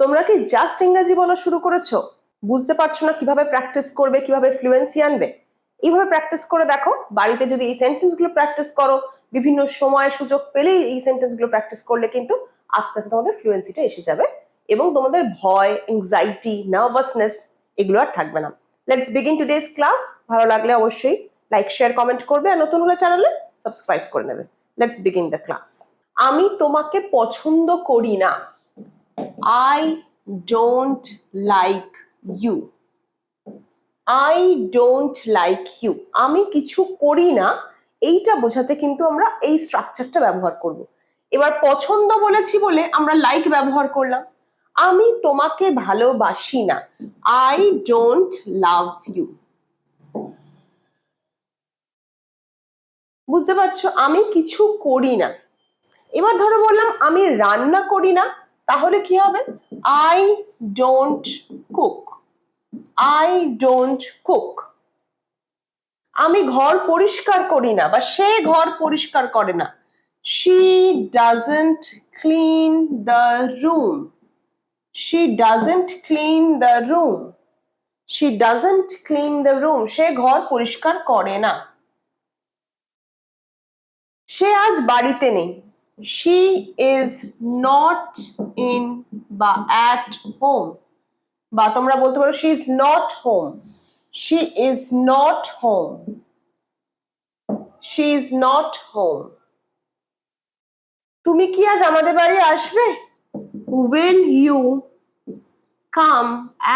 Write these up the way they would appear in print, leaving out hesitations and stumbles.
তোমরা কি জাস্ট ইংরেজি বলা শুরু করেছো? বুঝতে পারছো না কিভাবে প্র্যাকটিস করবে, কিভাবে ফ্লুয়েন্সি আনবে? এইভাবে প্র্যাকটিস করে দেখো। বাড়িতে যদি এই সেন্টেন্সগুলো প্র্যাকটিস করো, বিভিন্ন সময় সুযোগ পেলেই এই সেন্টেন্সগুলো প্র্যাকটিস করলে কিন্তু আস্তে আস্তে তোমাদের ফ্লুয়েন্সিটা এসে যাবে এবং তোমাদের ভয়, এংজাইটি, নার্ভাসনেস এগুলো আর থাকবে না। Let's begin today's class. ভালো লাগলে অবশ্যই লাইক, শেয়ার, কমেন্ট করবে, আর নতুন হলে চ্যানেলে সাবস্ক্রাইব করে নেবে। Let's begin the class. আমি তোমাকে পছন্দ করি না। I don't like you. I don't like you. আমি কিছু করি না, এইটা বোঝাতে কিন্তু আমরা এই স্ট্রাকচারটা ব্যবহার করব। এবার পছন্দ বলেছি বলে আমরা লাইক ব্যবহার করলাম। আমি তোমাকে ভালোবাসি না। I don't love you. বুঝতে পারছো? আমি কিছু করি না। এবার ধরো বললাম আমি রান্না করি না, তাহলে কি হবে? I don't cook. I don't cook. আমি ঘর পরিষ্কার করি না বা সে ঘর পরিষ্কার করে না। She doesn't clean the room. She doesn't clean the room. She doesn't clean the room. সে ঘর পরিষ্কার করে না। সে আজ বাড়িতে নেই। She is not in বা at home. বা তোমরা বলতে পারো she is not home. She is not home. She is not home. তুমি কি আজ আমাদের বাড়ি আসবে? Will you come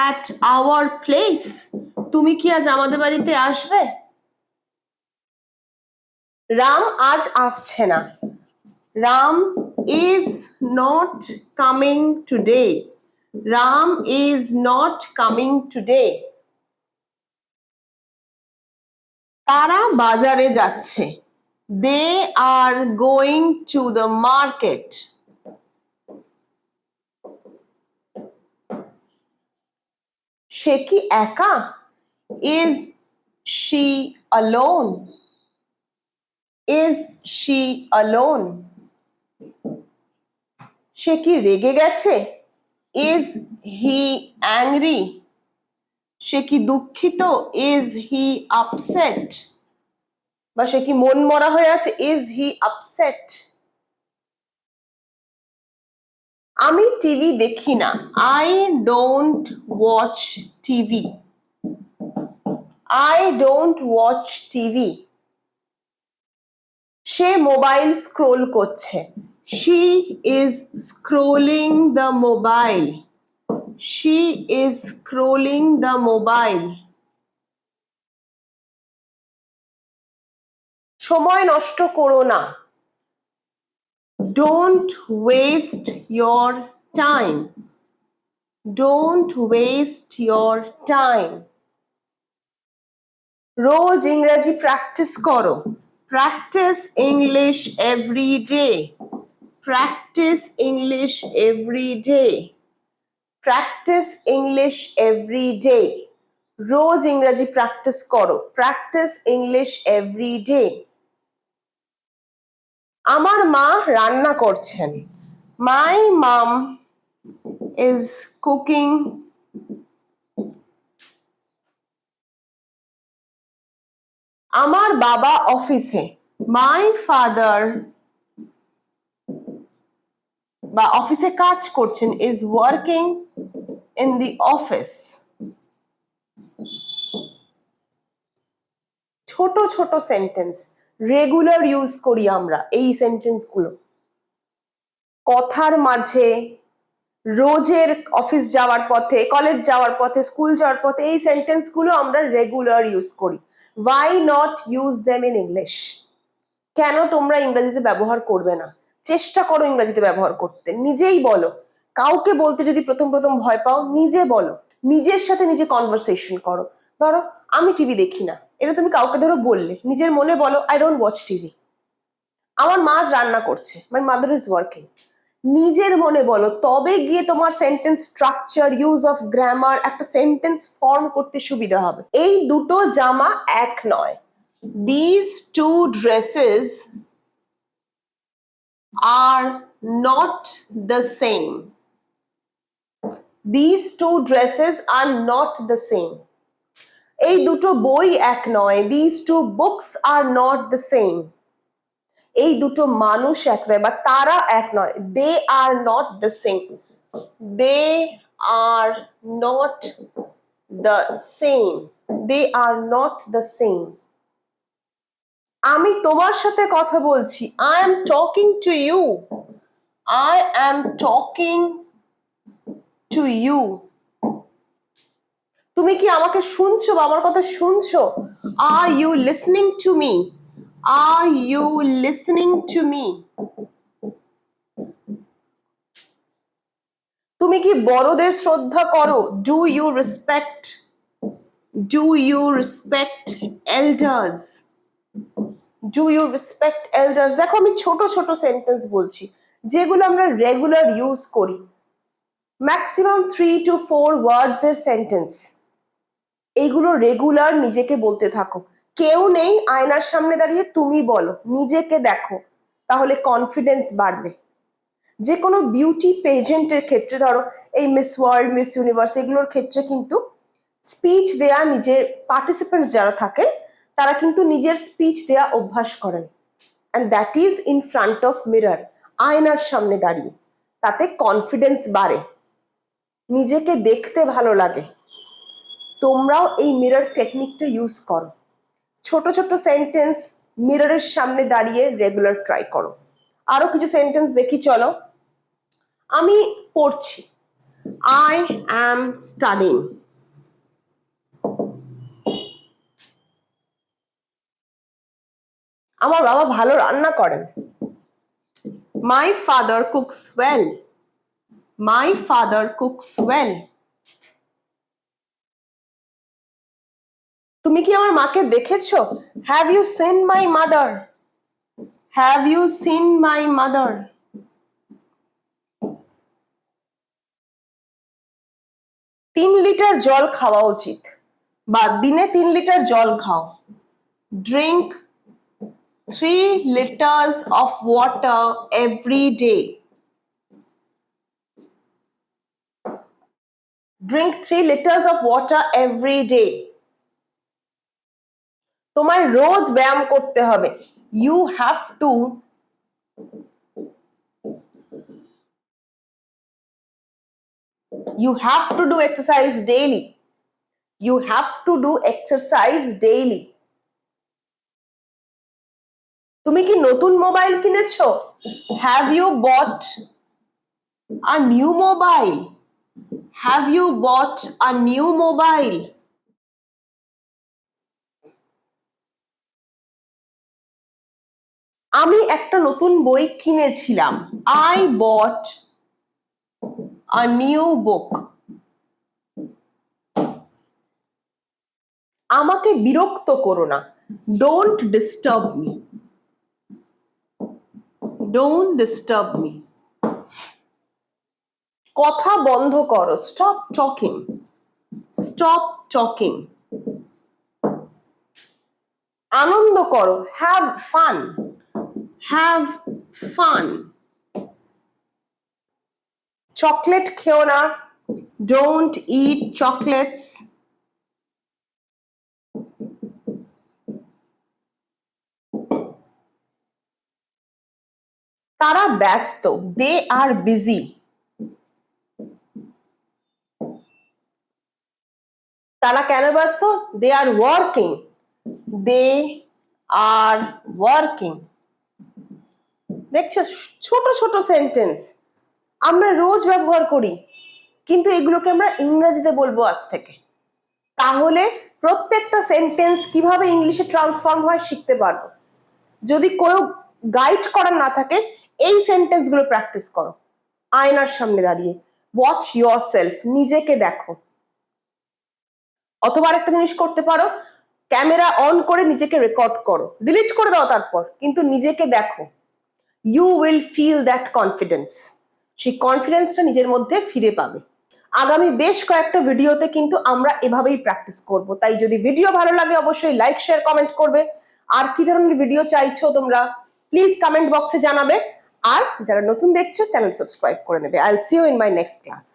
at our place? তুমি কি আজ আমাদের বাড়িতে আসবে? রাম আজ আসছে না। Ram is not coming today. Ram is not coming today. তারা বাজারে যাচ্ছে। They are going to the market. সে কি একা? Is she alone? Is she alone? সে কি রেগে গেছে? Is he angry? সে কি দুঃখিত? Is he upset? বা সে কি মন মরা হয়ে আছে? Is he upset? আমি টিভি দেখি না। I don't watch TV. I don't watch TV. Say mobile scroll করছে। She is scrolling the mobile. She is scrolling the mobile. সময় নষ্ট করো না। Don't waste your time. Don't waste your time. রোজ ইংরেজি practice করো। Practice English every day. Practice English every day. Practice English every day. রোজ ইংরেজি practice করো। Practice English every day. আমার মা রান্না করছেন। My mom is cooking. আমার বাবা অফিসে। My father বা অফিসে কাজ করছেন is working in the office. ছোট ছোট সেন্টেন্স রেগুলার ইউজ করি আমরা এই সেন্টেন্স গুলো। কথার মাঝে, রোজের অফিস যাওয়ার পথে, কলেজ যাওয়ার পথে, স্কুল যাওয়ার পথে এই সেন্টেন্স গুলো আমরা রেগুলার ইউজ করি। Why not use them in English? কেন তোমরা ইংরেজিতে ব্যবহার করবে না? চেষ্টা করো ইংরেজিতে ব্যবহার করতে। নিজেই বলো। কাউকে বলতে যদি প্রথম প্রথম ভয় পাও, নিজে বলো। নিজের সাথে নিজে কনভারসেশন করো। ধরো আমি টিভি দেখি না, এটা তুমি কাউকে ধরো বললে, নিজের মনে বলো আই ডোন্ট ওয়াচ টিভি। আমার মা রান্না করছে, মাই মাদার ইজ ওয়ার্কিং। নিজের মনে বলো, তবে গিয়ে তোমার sentence structure, use of grammar, একটা সেন্টেন্স ফর্ম করতে সুবিধা হবে। এই দুটো জামা এক নয়। These two dresses are not the same. These two dresses are not the same. এই দুটো বই এক নয়. These two books are not the same. এই দুটো মানুষ এক নয় বা তারা এক নয়. They are not the same. They are not the same. They are not the same. আমি তোমার সাথে কথা বলছি. I am talking to you. I am talking to you. তুমি কি আমাকে শুনছো বা আমার কথা শুনছো? Are you listening to me? Are you listening to me? তুমি কি বড়দের শ্রদ্ধা করো? Do you respect? Do you respect elders? Do you respect elders? দেখো আমি ছোট ছোট সেন্টেন্স বলছি যেগুলো আমরা রেগুলার ইউজ করি, ম্যাক্সিমাম 3 to 4 ওয়ার্ডস এর সেন্টেন্স। এইগুলো রেগুলার নিজেকে বলতে থাকো। কেউ নেই, আয়নার সামনে দাঁড়িয়ে তুমি বলো, নিজেকে দেখো, তাহলে কনফিডেন্স বাড়বে। যে কোনো বিউটি পেজেন্টের ক্ষেত্রে, ধরো এই মিস ওয়ার্ল্ড, মিস ইউনিভার্স, এগুলোর ক্ষেত্রে কিন্তু স্পিচ দেয়া, নিজের পার্টিসিপেন্টস যারা থাকেন তারা কিন্তু নিজের স্পিচ দেয়া অভ্যাস করেন, and that is in front of mirror, আয়নার সামনে দাঁড়িয়ে। তাতে কনফিডেন্স বাড়ে, নিজেকে দেখতে ভালো লাগে। তোমরাও এই মিরর টেকনিকটা ইউজ করো। ছোট ছোট সেন্টেন্স মিররের সামনে দাঁড়িয়ে রেগুলার ট্রাই করো। আরো কিছু সেন্টেন্স দেখি, চলো। আমি পড়ছি, I am studying. আমার বাবা ভালো রান্না করেন। My father cooks well. My father cooks well. তুমি কি আমার মাকে দেখেছো? Have you seen my mother? Have you seen my mother? 3 litre জল খাওয়া উচিত, বা দিনে 3 লিটার জল খাও। Drink 3 liters of water every day. Drink 3 liters of water every day. তোমায় রোজ ব্যায়াম করতে হবে। You have to do exercise daily. You have to do exercise daily. তুমি কি নতুন মোবাইল কিনেছো? Have you bought a new mobile? Have you bought a new mobile? আমি একটা নতুন বই কিনেছিলাম। I bought a new book. আমাকে বিরক্ত করো না। Don't disturb me. Don't disturb me. কথা বন্ধ করো। Stop talking. Stop talking. আনন্দ করো। Have fun. Have fun. Chocolate খেও না। Don't eat chocolates. তারা ব্যস্ত। They are busy. তারা কেন ব্যস্ত? They are working. They are working. দেখছো, ছোট ছোট সেন্টেন্স আমরা রোজ ব্যবহার করি, কিন্তু এগুলোকে আমরা ইংরেজিতে বলবো আজ থেকে। তাহলে প্রত্যেকটা সেন্টেন্স কিভাবে ইংলিশে ট্রান্সফর্ম হয় শিখতে পারবো। যদি কোনো গাইড করার না থাকে, এই সেন্টেন্স গুলো প্র্যাকটিস করো আয়নার সামনে দাঁড়িয়ে। ওয়াচ ইয়োরসেলফ, নিজেকে দেখো। অথবা আরেকটা জিনিস করতে পারো, ক্যামেরা অন করে নিজেকে রেকর্ড করো, ডিলিট করে দাও তারপর, কিন্তু নিজেকে দেখো। You will feel that confidence. সেই কনফিডেন্সটা নিজের মধ্যে ফিরে পাবে। আগামী বেশ কয়েকটা ভিডিওতে কিন্তু আমরা এভাবেই প্র্যাকটিস করব। তাই যদি ভিডিও ভালো লাগে অবশ্যই লাইক, শেয়ার, কমেন্ট করবে। আর কি ধরনের ভিডিও চাইছো তোমরা প্লিজ কমেন্ট বক্সে জানাবে। আর যারা নতুন দেখছো চ্যানেল সাবস্ক্রাইব করে নেবে। I will see you in my next class.